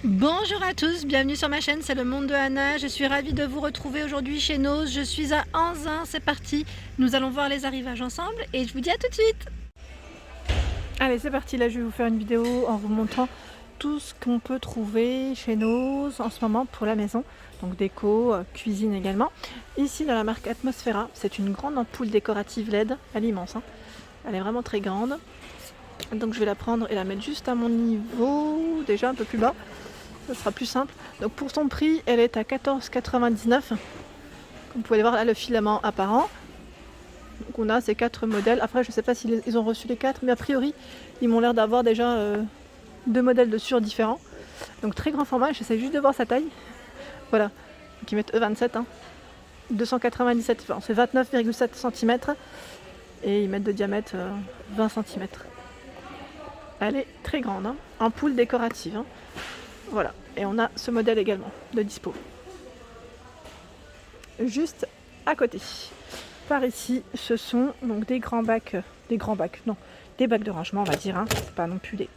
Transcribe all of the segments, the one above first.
Bonjour à tous, bienvenue sur ma chaîne, c'est le monde de Anna. Je suis ravie de vous retrouver aujourd'hui chez Noz. Je suis à Anzin, c'est parti. Nous allons voir les arrivages ensemble et je vous dis à tout de suite. Allez, c'est parti, là je vais vous faire une vidéo en vous montrant tout ce qu'on peut trouver chez Noz en ce moment pour la maison. Donc déco, cuisine également. Ici dans la marque Atmosfera, c'est une grande ampoule décorative LED, elle est immense, hein. Elle est vraiment très grande. Donc je vais la prendre et la mettre juste à mon niveau, déjà un peu plus bas. Ça sera plus simple. Donc pour son prix, elle est à 14,99 €. Comme vous pouvez voir là, le filament apparent. Donc on a ces 4 modèles. Après, je ne sais pas s'ils ont reçu les 4, mais a priori, ils m'ont l'air d'avoir déjà 2 modèles de sur différents. Donc très grand format, j'essaie juste de voir sa taille. Voilà, donc ils mettent E27, hein. 297, enfin, c'est 29,7 cm. Et ils mettent de diamètre 20 cm. Elle est très grande, hein. Ampoule décorative, hein. Voilà, et on a ce modèle également de dispo. Juste à côté. Par ici, ce sont donc des bacs de rangement, on va dire, hein. C'est pas non plus des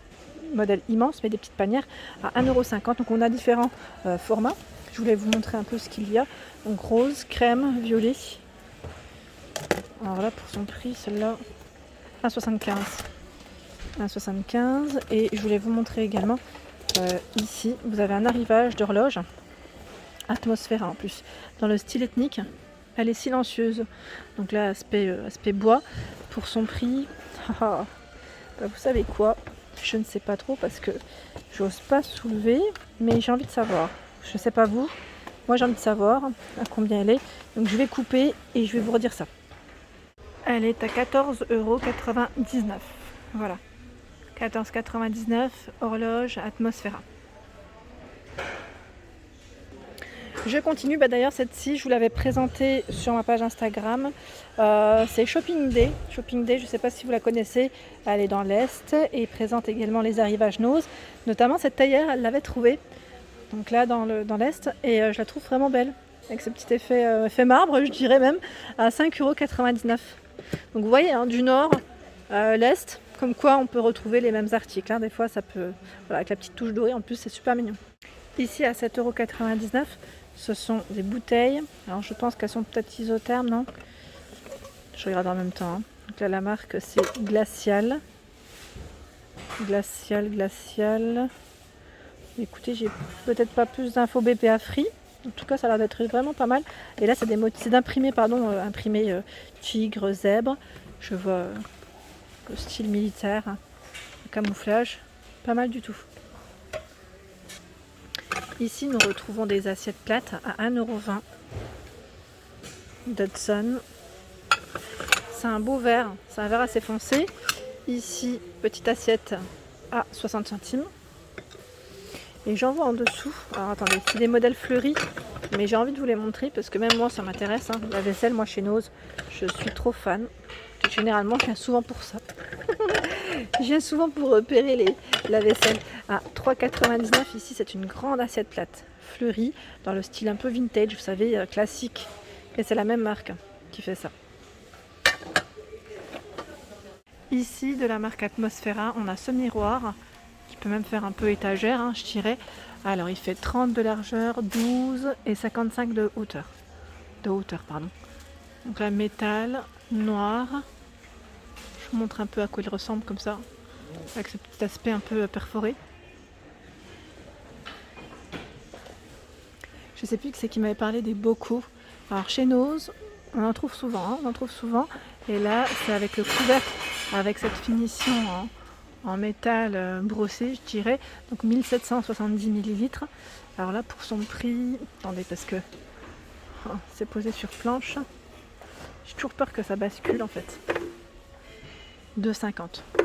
modèles immenses, mais des petites panières à 1,50 €. Donc on a différents formats. Je voulais vous montrer un peu ce qu'il y a. Donc rose, crème, violet. Alors là, pour son prix, celle-là, 1,75 €. 1,75 €. Et je voulais vous montrer également ici, vous avez un arrivage d'horloge Atmosfera en plus, dans le style ethnique. Elle est silencieuse, donc là aspect bois. Pour son prix, bah, vous savez quoi, je ne sais pas trop parce que j'ose pas soulever, mais j'ai envie de savoir. Je sais pas vous, moi j'ai envie de savoir à combien elle est, donc je vais couper et je vais vous redire ça. Elle est à 14,99 €. Voilà, 14,99 €, horloge Atmosfera. Je continue, d'ailleurs cette-ci je vous l'avais présentée sur ma page Instagram, c'est Shopping Day. Shopping Day, je ne sais pas si vous la connaissez, elle est dans l'Est et présente également les arrivages Noz. Notamment cette taillère, elle l'avait trouvée, donc là dans l'Est, et je la trouve vraiment belle, avec ce petit effet marbre, je dirais même, à 5,99 €. Donc vous voyez, hein, du Nord, l'Est, comme quoi on peut retrouver les mêmes articles, hein. Des fois ça peut, voilà, avec la petite touche dorée en plus, c'est super mignon. Ici à 7,99 €, ce sont des bouteilles. Alors je pense qu'elles sont peut-être isothermes, non? Je regarde en même temps, hein. Donc là la marque c'est Glacial. Glacial. Écoutez, j'ai peut-être pas plus d'infos BPA Free. En tout cas, ça a l'air d'être vraiment pas mal. Et là, c'est d'imprimé, imprimé tigre, zèbre. Je vois le style militaire, hein, camouflage. Pas mal du tout. Ici, nous retrouvons des assiettes plates à 1,20 € d'Hudson. C'est un beau verre, c'est un verre assez foncé. Ici, petite assiette à 60 centimes. Et j'en vois en dessous. Alors attendez, c'est des modèles fleuris, mais j'ai envie de vous les montrer parce que même moi, ça m'intéresse, hein. La vaisselle, moi chez Noz, je suis trop fan. Généralement, je viens souvent pour ça. Je viens souvent pour repérer la vaisselle. À 3,99 €, ici c'est une grande assiette plate fleurie dans le style un peu vintage, vous savez, classique. Et c'est la même marque qui fait ça. Ici, de la marque Atmosfera, on a ce miroir qui peut même faire un peu étagère, hein, je dirais. Alors il fait 30 de largeur, 12 et 55 de hauteur. Donc là, métal, noir. Je vous montre un peu à quoi il ressemble comme ça, avec ce petit aspect un peu perforé. Je sais plus qui c'est qui m'avait parlé des bocaux. Alors chez Noz, on en trouve souvent, Et là, c'est avec le couvercle, avec cette finition en métal brossé, je dirais. Donc 1770 ml. Alors là, pour son prix, attendez, parce que c'est posé sur planche. J'ai toujours peur que ça bascule en fait. 2,50 €.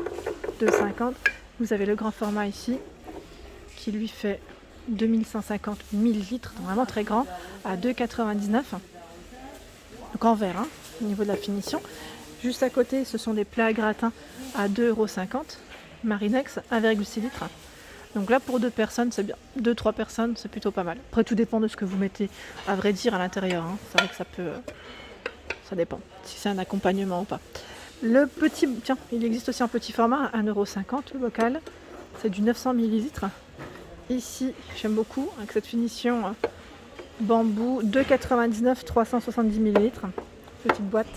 2,50 €. Vous avez le grand format ici, qui lui fait 2150 ml, donc vraiment très grand, à 2,99 €. Donc en verre, hein, au niveau de la finition. Juste à côté, ce sont des plats à gratin à 2,50 €. Marinex, 1,6 litres. Donc là, pour 2 personnes, c'est bien. 2-3 personnes, c'est plutôt pas mal. Après, tout dépend de ce que vous mettez, à vrai dire, à l'intérieur, hein. C'est vrai que ça dépend, si c'est un accompagnement ou pas. Le petit, tiens, il existe aussi en petit format, à 1,50 € le bocal. C'est du 900 ml. Ici, j'aime beaucoup avec cette finition bambou, 2,99 370 ml, petite boîte.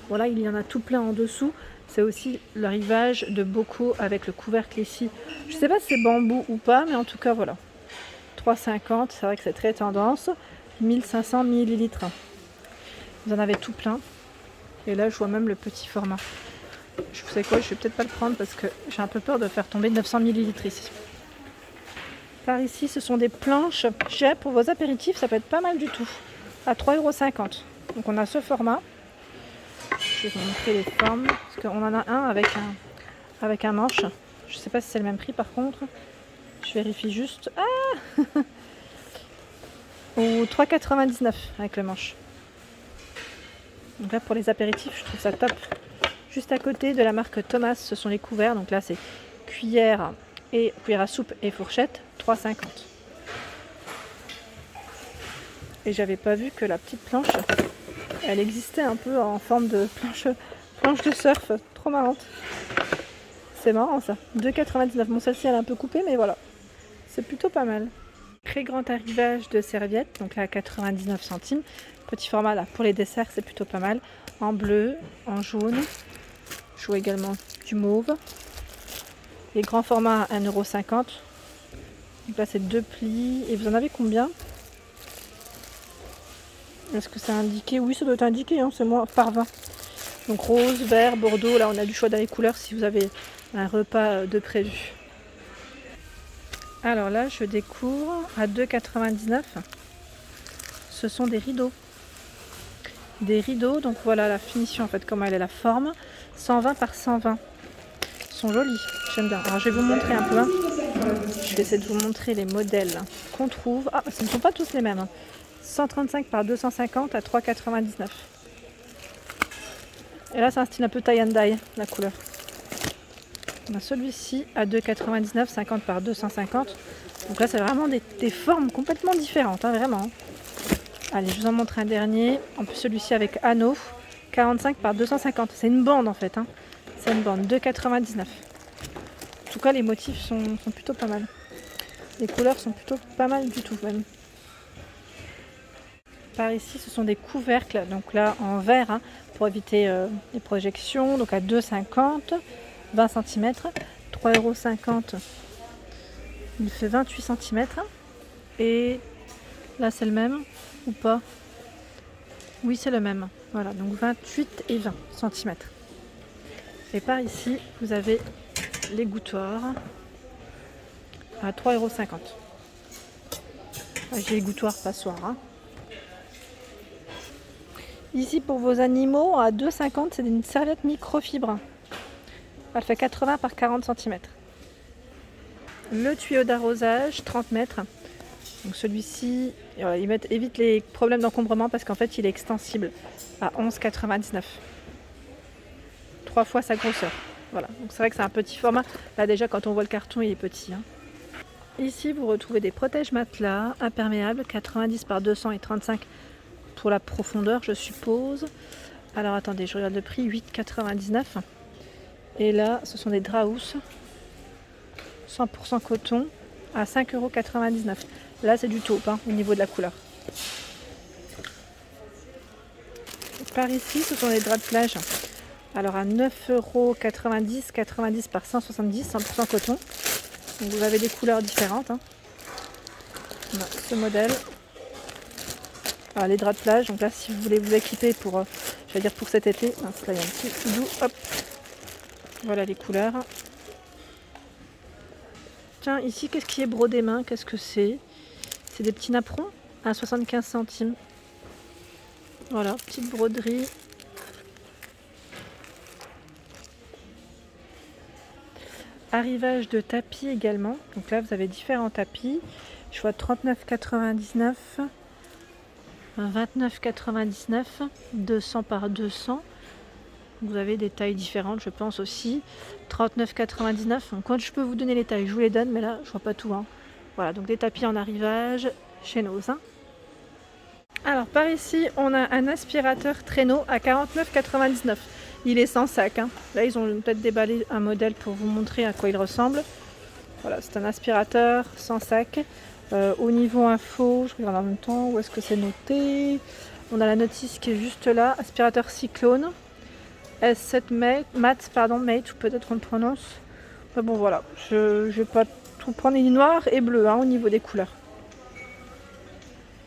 Voilà, il y en a tout plein en dessous. C'est aussi le rivage de bocaux avec le couvercle ici. Je ne sais pas si c'est bambou ou pas, mais en tout cas voilà. 3,50, c'est vrai que c'est très tendance. 1500 ml. Vous en avez tout plein. Et là, je vois même le petit format. Je sais quoi, je vais peut-être pas le prendre parce que j'ai un peu peur de faire tomber 900 ml ici. Par ici, ce sont des planches jet pour vos apéritifs. Ça peut être pas mal du tout. À 3,50 €. Donc on a ce format. Je vais vous montrer les formes. Parce qu'on en a un avec un manche. Je sais pas si c'est le même prix par contre. Je vérifie juste. Ah Au 3,99 € avec le manche. Donc là pour les apéritifs, je trouve ça top. Juste à côté de la marque Thomas, ce sont les couverts. Donc là c'est cuillère à soupe et fourchette, 3,50 €. Et j'avais pas vu que la petite planche, elle existait un peu en forme de planche de surf, trop marrante. C'est marrant ça, 2,99 €. Bon, celle-ci elle est un peu coupée, mais voilà, c'est plutôt pas mal. Très grand arrivage de serviettes, donc là à 99 centimes. Petit format là pour les desserts, c'est plutôt pas mal. En bleu, en jaune, je vois également du mauve. Les grands formats à 1,50 €. Donc là c'est 2 plis. Et vous en avez combien? Est-ce que c'est indiqué? Oui, ça doit être indiqué, hein, c'est moi par 20. Donc rose, vert, bordeaux. Là on a du choix dans les couleurs si vous avez un repas de prévu. Alors là je découvre à 2,99 €. Ce sont des rideaux. Des rideaux, donc voilà la finition en fait, comment elle est la forme. 120 par 120. Ils sont jolis, j'aime bien. Alors je vais vous montrer un peu. Je vais essayer de vous montrer les modèles qu'on trouve. Ah, ce ne sont pas tous les mêmes. 135 par 250 à 3,99 €. Et là c'est un style un peu tie and dye, la couleur. On a celui-ci à 2,99 €, 50 par 250. Donc là c'est vraiment des formes complètement différentes, hein, vraiment. Allez, je vous en montre un dernier. En plus celui-ci avec anneau, 45 par 250. C'est une bande en fait, hein. C'est une bande, 2,99 €. En tout cas les motifs sont plutôt pas mal. Les couleurs sont plutôt pas mal du tout même. Par ici ce sont des couvercles, donc là en verre, hein, pour éviter les projections. Donc à 2,50 €, 20 cm, 3,50 €. Il fait 28 cm. Et là c'est le même ou pas? Oui, c'est le même. Voilà, donc 28 et 20 cm. Et par ici, vous avez les gouttoirs à 3,50 €. J'ai les gouttoirs passoires. Hein. Ici, pour vos animaux, à 2,50 €, c'est une serviette microfibre. Elle fait 80 par 40 cm. Le tuyau d'arrosage, 30 mètres. Donc celui-ci, évite les problèmes d'encombrement parce qu'en fait il est extensible à 11,99 €. 3 fois sa grosseur. Voilà, donc c'est vrai que c'est un petit format. Là déjà quand on voit le carton il est petit. Hein. Ici vous retrouvez des protèges matelas imperméables, 90 par 200 et 35 pour la profondeur je suppose. Alors attendez, je regarde le prix, 8,99 €. Et là ce sont des draps 100% coton à 5,99 €. Là c'est du taupe hein, au niveau de la couleur. Par ici ce sont les draps de plage. Alors à 9,90 €, 90 par 170, 100% coton. Donc vous avez des couleurs différentes. Hein. On a ce modèle. Alors les draps de plage, donc là si vous voulez vous équiper pour, pour cet été, là il y a un petit doux, hop. Voilà les couleurs. Tiens, ici qu'est-ce qui est brodé main? Qu'est-ce que c'est? C'est des petits napperons à 75 centimes. Voilà, petite broderie. Arrivage de tapis également. Donc là, vous avez différents tapis. Je vois 39,99 €, 29,99 €, 200 par 200. Vous avez des tailles différentes, je pense aussi. 39,99 €. Quand je peux vous donner les tailles, je vous les donne, mais là, je vois pas tout. Hein. Voilà, donc des tapis en arrivage chez Noz. Hein. Alors, par ici, on a un aspirateur traîneau à 49,99 €. Il est sans sac. Hein. Là, ils ont peut-être déballé un modèle pour vous montrer à quoi il ressemble. Voilà, c'est un aspirateur sans sac. Au niveau info, je regarde en même temps où est-ce que c'est noté. On a la notice qui est juste là, aspirateur Cyclone. S7 Mate, Mate, ou peut-être qu'on le prononce. Mais bon voilà, je vais pas tout prendre, il est noir et bleu au niveau des couleurs.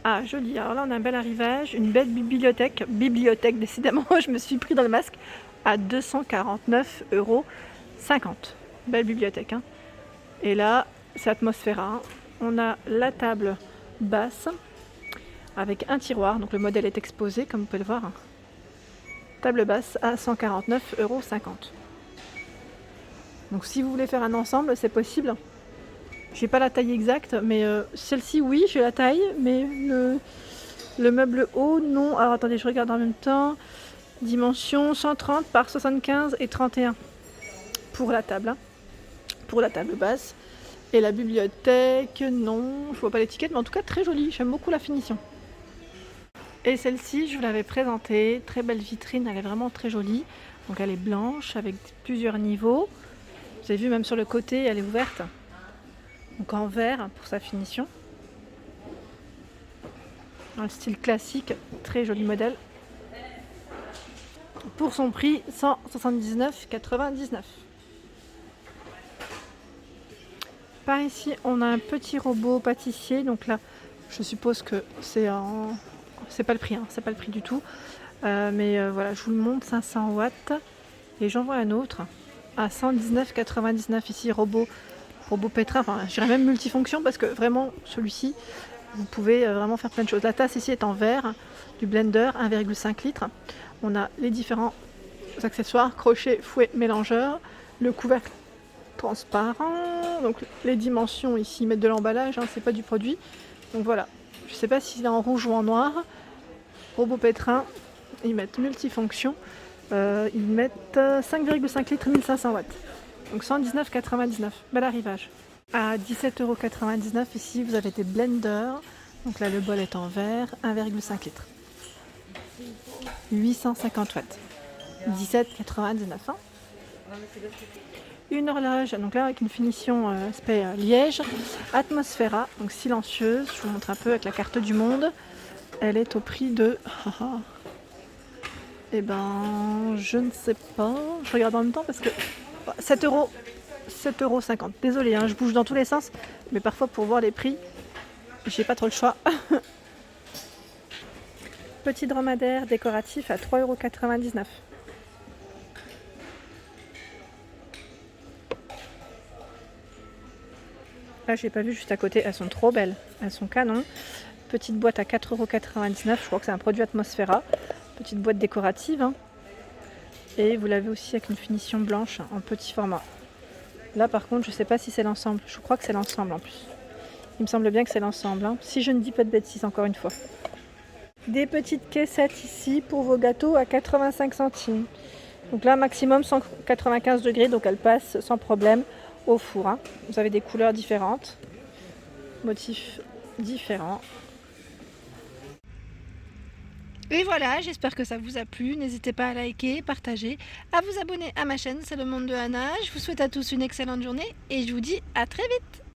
Ah joli, alors là on a un bel arrivage, une belle bibliothèque, décidément je me suis pris dans le masque, à 249,50 €. Belle bibliothèque. Et là c'est Atmosphera, on a la table basse avec un tiroir, donc le modèle est exposé comme vous pouvez le voir. Table basse à 149,50 €. Donc si vous voulez faire un ensemble, c'est possible. J'ai pas la taille exacte, mais celle-ci oui, j'ai la taille, mais le meuble haut, non. Alors attendez, je regarde en même temps. Dimension 130 par 75 et 31 pour la table, pour la table basse. Et la bibliothèque, non, je vois pas l'étiquette, mais en tout cas très jolie, j'aime beaucoup la finition. Et celle-ci, je vous l'avais présentée, très belle vitrine, elle est vraiment très jolie. Donc elle est blanche avec plusieurs niveaux. Vous avez vu, même sur le côté, elle est ouverte. Donc en verre pour sa finition. Dans le style classique, très joli modèle. Pour son prix, 179,99 €. Par ici, on a un petit robot pâtissier. Donc là, je suppose que c'est pas le prix, c'est pas le prix du tout. Mais voilà, je vous le montre, 500 watts. Et j'en vois un autre à 119,99 € ici, robot pétrin. Enfin, je dirais même multifonction parce que vraiment, celui-ci, vous pouvez vraiment faire plein de choses. La tasse ici est en verre, du blender, 1,5 litres. On a les différents accessoires, crochet, fouet, mélangeur, le couvercle transparent. Donc les dimensions ici mettent de l'emballage, c'est pas du produit. Donc voilà, je sais pas s'il est en rouge ou en noir. Robot pétrin, ils mettent multifonction. Ils mettent 5,5 litres, 1500 watts. Donc 119,99 €. Bel arrivage. À 17,99 € ici, vous avez des blenders. Donc là, le bol est en verre, 1,5 litres. 850 watts. 17,99 €. Une horloge, donc là avec une finition aspect liège. Atmosphera, donc silencieuse. Je vous montre un peu avec la carte du monde. Elle est au prix de... Eh ben, je ne sais pas. Je regarde en même temps parce que 7,50 €. Désolée, je bouge dans tous les sens, mais parfois pour voir les prix, j'ai pas trop le choix. Petit dromadaire décoratif à 3,99 €. Là, j'ai pas vu juste à côté, elles sont trop belles, elles sont canon. Petite boîte à 4,99 €, je crois que c'est un produit Atmosphera. Petite boîte décorative. Et vous l'avez aussi avec une finition blanche en petit format. Là par contre, je sais pas si c'est l'ensemble. Je crois que c'est l'ensemble en plus. Il me semble bien que c'est l'ensemble. Si je ne dis pas de bêtises, encore une fois. Des petites caissettes ici pour vos gâteaux à 85 centimes. Donc là, maximum 195 degrés, donc elles passent sans problème au four. Vous avez des couleurs différentes, motifs différents. Et voilà, j'espère que ça vous a plu. N'hésitez pas à liker, partager, à vous abonner à ma chaîne, c'est le monde de Anna. Je vous souhaite à tous une excellente journée et je vous dis à très vite.